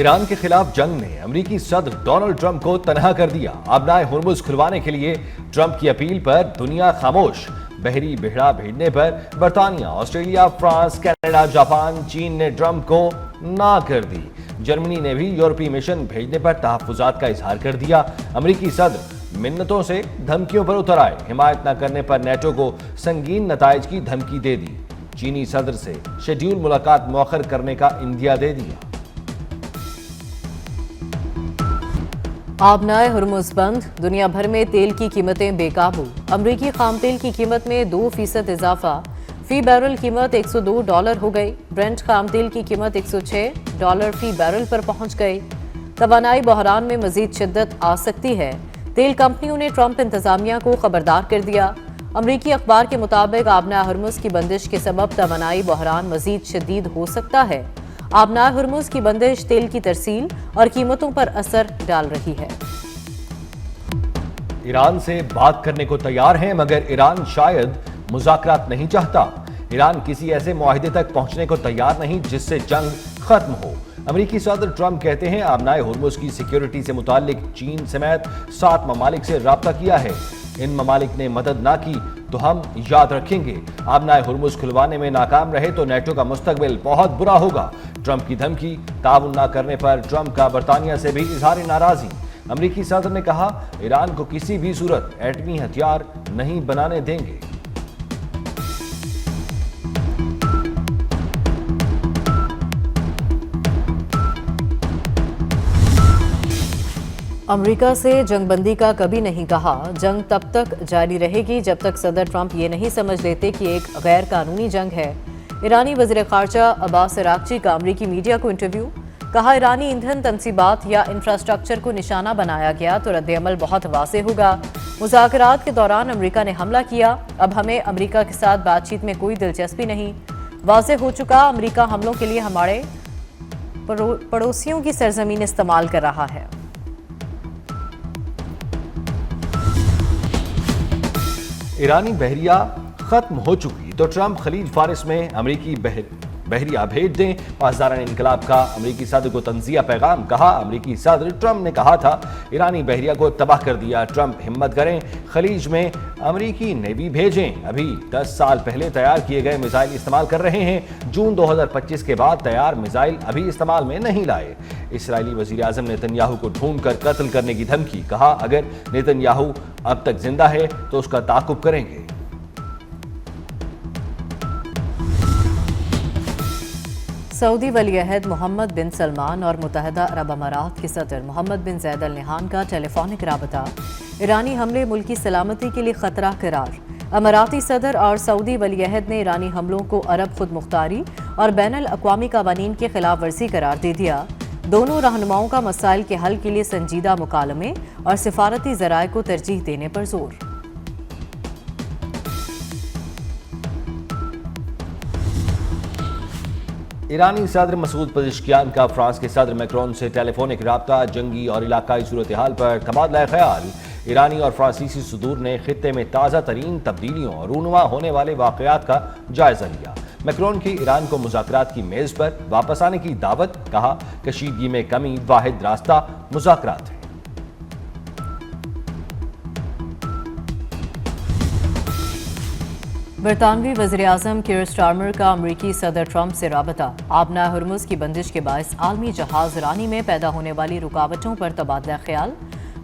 ایران کے خلاف جنگ نے امریکی صدر ڈونلڈ ٹرمپ کو تنہا کر دیا۔ آبنائے ہرمز کھلوانے کے لیے ٹرمپ کی اپیل پر دنیا خاموش۔ بحری بیڑا بھیجنے پر برطانیہ، آسٹریلیا، فرانس، کینیڈا، جاپان، چین نے ٹرمپ کو نہ کر دی۔ جرمنی نے بھی یورپی مشن بھیجنے پر تحفظات کا اظہار کر دیا۔ امریکی صدر منتوں سے دھمکیوں پر اتر آئے۔ حمایت نہ کرنے پر نیٹو کو سنگین نتائج کی دھمکی دے دی۔ چینی صدر سے شیڈول ملاقات مؤخر کرنے کا اندیا دے دیا۔ آبنائے ہرمز بند، دنیا بھر میں تیل کی قیمتیں بے قابو۔ امریکی خام تیل کی قیمت میں 2% اضافہ، فی بیرل قیمت $102 ہو گئی۔ برنٹ خام تیل کی قیمت $106 فی بیرل پر پہنچ گئی۔ توانائی بحران میں مزید شدت آ سکتی ہے۔ تیل کمپنیوں نے ٹرمپ انتظامیہ کو خبردار کر دیا۔ امریکی اخبار کے مطابق آبنائے ہرمز کی بندش کے سبب توانائی بحران مزید شدید ہو سکتا ہے۔ آبنائے ہرمز کی بندش تیل کی ترسیل اور قیمتوں پر اثر ڈال رہی ہے۔ ایران سے بات کرنے کو تیار ہیں، مگر ایران شاید مذاکرات نہیں چاہتا۔ ایران کسی ایسے معاہدے تک پہنچنے کو تیار نہیں جس سے جنگ ختم ہو۔ امریکی صدر ٹرمپ کہتے ہیں آبنائے ہرمز کی سیکیورٹی سے متعلق چین سمیت 7 ممالک سے رابطہ کیا ہے۔ ان ممالک نے مدد نہ کی تو ہم یاد رکھیں گے۔ آبنائے ہرمز کھلوانے میں ناکام رہے تو نیٹو کا مستقبل بہت برا ہوگا۔ ٹرمپ کی دھمکی، تعاون نہ کرنے پر ٹرمپ کا برطانیہ سے بھی اظہار ناراضی۔ امریکی صدر نے کہا ایران کو کسی بھی صورت ایٹمی ہتھیار نہیں بنانے دیں گے۔ امریکہ سے جنگ بندی کا کبھی نہیں کہا۔ جنگ تب تک جاری رہے گی جب تک صدر ٹرمپ یہ نہیں سمجھ لیتے کہ ایک غیر قانونی جنگ ہے۔ ایرانی وزیر خارجہ عباس عراقچی کا امریکی میڈیا کو انٹرویو، کہا ایرانی ایندھن تنصیبات یا انفراسٹرکچر کو نشانہ بنایا گیا تو رد عمل بہت واضح ہوگا۔ مذاکرات کے دوران امریکہ نے حملہ کیا، اب ہمیں امریکہ کے ساتھ بات چیت میں کوئی دلچسپی نہیں۔ واضح ہو چکا امریکہ حملوں کے لیے ہمارے پڑوسیوں کی سرزمین استعمال کر رہا ہے۔ ایرانی بحریہ ختم ہو چکی تو ٹرمپ خلیج فارس میں امریکی بحریہ بھیج دیں۔ پاسداران انقلاب کا امریکی صدر کو تنزیہ پیغام، کہا امریکی صدر ٹرمپ نے کہا تھا ایرانی بحریہ کو تباہ کر دیا۔ ٹرمپ ہمت کریں، خلیج میں امریکی نیوی بھیجیں۔ ابھی 10 سال پہلے تیار کیے گئے میزائل استعمال کر رہے ہیں۔ جون 2025 کے بعد تیار میزائل ابھی استعمال میں نہیں لائے۔ اسرائیلی وزیر اعظم نیتن یاہو کو ڈھونڈ کر قتل کرنے کی دھمکی، کہا اگر نیتن یاہو اب تک زندہ ہے تو اس کا تعاقب کریں گے۔ سعودی ولی عہد محمد بن سلمان اور متحدہ عرب امارات کے صدر محمد بن زید ال نہیان کا ٹیلی فونک رابطہ، ایرانی حملے ملکی سلامتی کے لیے خطرہ قرار۔ اماراتی صدر اور سعودی ولی عہد نے ایرانی حملوں کو عرب خود مختاری اور بین الاقوامی قوانین کی خلاف ورزی قرار دے دیا۔ دونوں رہنماؤں کا مسائل کے حل کے لیے سنجیدہ مکالمے اور سفارتی ذرائع کو ترجیح دینے پر زور۔ ایرانی صدر مسعود پزشکیان کا فرانس کے صدر میکرون سے ٹیلی فونک رابطہ، جنگی اور علاقائی صورتحال پر تبادلہ خیال۔ ایرانی اور فرانسیسی صدور نے خطے میں تازہ ترین تبدیلیوں اور رونما ہونے والے واقعات کا جائزہ لیا۔ میکرون کی ایران کو مذاکرات کی میز پر واپس آنے کی دعوت، کہا کشیدگی میں کمی واحد راستہ مذاکرات ہے۔ برطانوی وزیر اعظم کیئر سٹارمر کا امریکی صدر ٹرمپ سے رابطہ، آبنائے ہرمز کی بندش کے باعث عالمی جہاز رانی میں پیدا ہونے والی رکاوٹوں پر تبادلہ خیال۔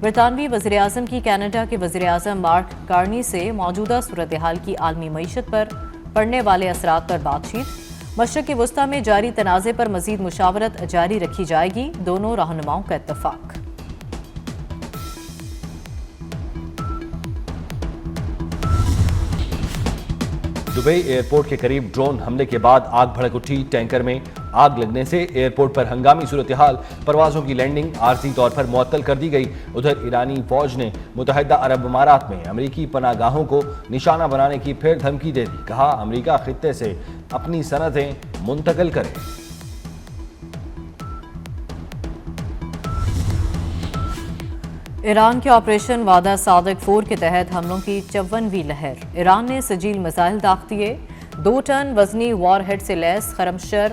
برطانوی وزیر اعظم کی کینیڈا کے وزیر اعظم مارک کارنی سے موجودہ صورتحال کی عالمی معیشت پر پڑنے والے اثرات پر بات چیت۔ مشرق وسطیٰ میں جاری تنازع پر مزید مشاورت جاری رکھی جائے گی، دونوں رہنماؤں کا اتفاق۔ دبئی ایئرپورٹ کے قریب ڈرون حملے کے بعد آگ بھڑک اٹھی، ٹینکر میں آگ لگنے سے ایئرپورٹ پر ہنگامی صورتحال، پروازوں کی لینڈنگ عارضی طور پر معطل کر دی گئی۔ ادھر ایرانی فوج نے متحدہ عرب امارات میں امریکی پناہ گاہوں کو نشانہ بنانے کی پھر دھمکی دے دی، کہا امریکہ خطے سے اپنی صنعتیں منتقل کرے۔ ایران کے آپریشن وعدہ صادق 4 کے تحت حملوں کی 54ویں لہر، ایران نے سجیل میزائل داغ دیے۔ 2 ٹن وزنی وار ہیڈ سے لیس خرمشہر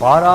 $12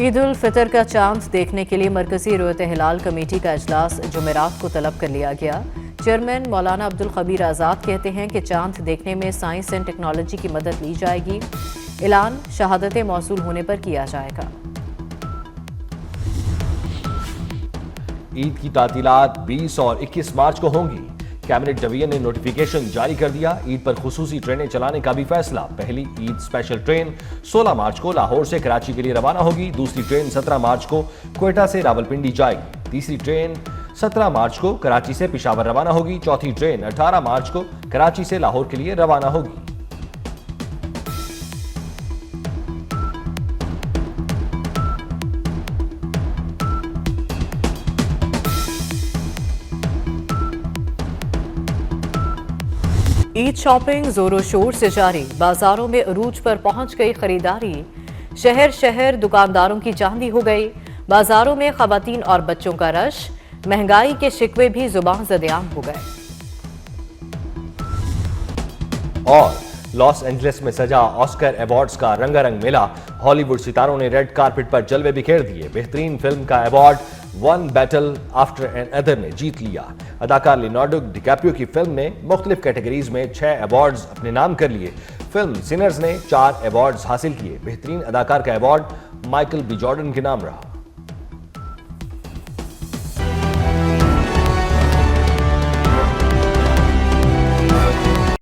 عید الفطر کا چاند دیکھنے کے لیے مرکزی رویت ہلال کمیٹی کا اجلاس جمعرات کو طلب کر لیا گیا۔ چیئرمین مولانا عبدالخبیر آزاد کہتے ہیں کہ چاند دیکھنے میں سائنس اینڈ ٹیکنالوجی کی مدد لی جائے گی۔ اعلان شہادتیں موصول ہونے پر کیا جائے گا۔ عید کی تعطیلات 20 اور 21 مارچ کو ہوں گی۔ کیبنٹ ڈویژن نے نوٹیفیکیشن جاری کر دیا۔ عید پر خصوصی ٹرینیں چلانے کا بھی فیصلہ۔ پہلی عید اسپیشل ٹرین 16 مارچ کو لاہور سے کراچی کے لیے روانہ ہوگی۔ دوسری ٹرین 17 مارچ کو کوئٹہ سے راولپنڈی جائے گی۔ تیسری ٹرین 17 مارچ کو کراچی سے پشاور روانہ ہوگی۔ چوتھی ٹرین 18 مارچ کو کراچی سے لاہور کے لیے روانہ ہوگی۔ عید شاپنگ زور و شور سے جاری۔ بازاروں میں عروج پر پہنچ گئی خریداری۔ شہر شہر دکانداروں کی چاندی ہو گئی۔ بازاروں میں خواتین اور بچوں کا رش۔ مہنگائی کے شکوے بھی زباں زدعام ہو گئے۔ اور لاس اینجلس میں سجا آسکر ایوارڈز کا رنگا رنگ میلہ۔ ہالی ووڈ ستاروں نے ریڈ کارپٹ پر جلوے بکھیر دیے۔ بہترین فلم کا award one battle after another نے جیت لیا۔ اداکار لیونارڈو ڈی کیپریو کی فلم نے مختلف کیٹیگریز میں 6 ایوارڈز اپنے نام کر لیے۔ فلم سنرز نے 4 ایوارڈز حاصل کیے۔ بہترین اداکار کا ایوارڈ مائیکل بی جارڈن کے نام رہا۔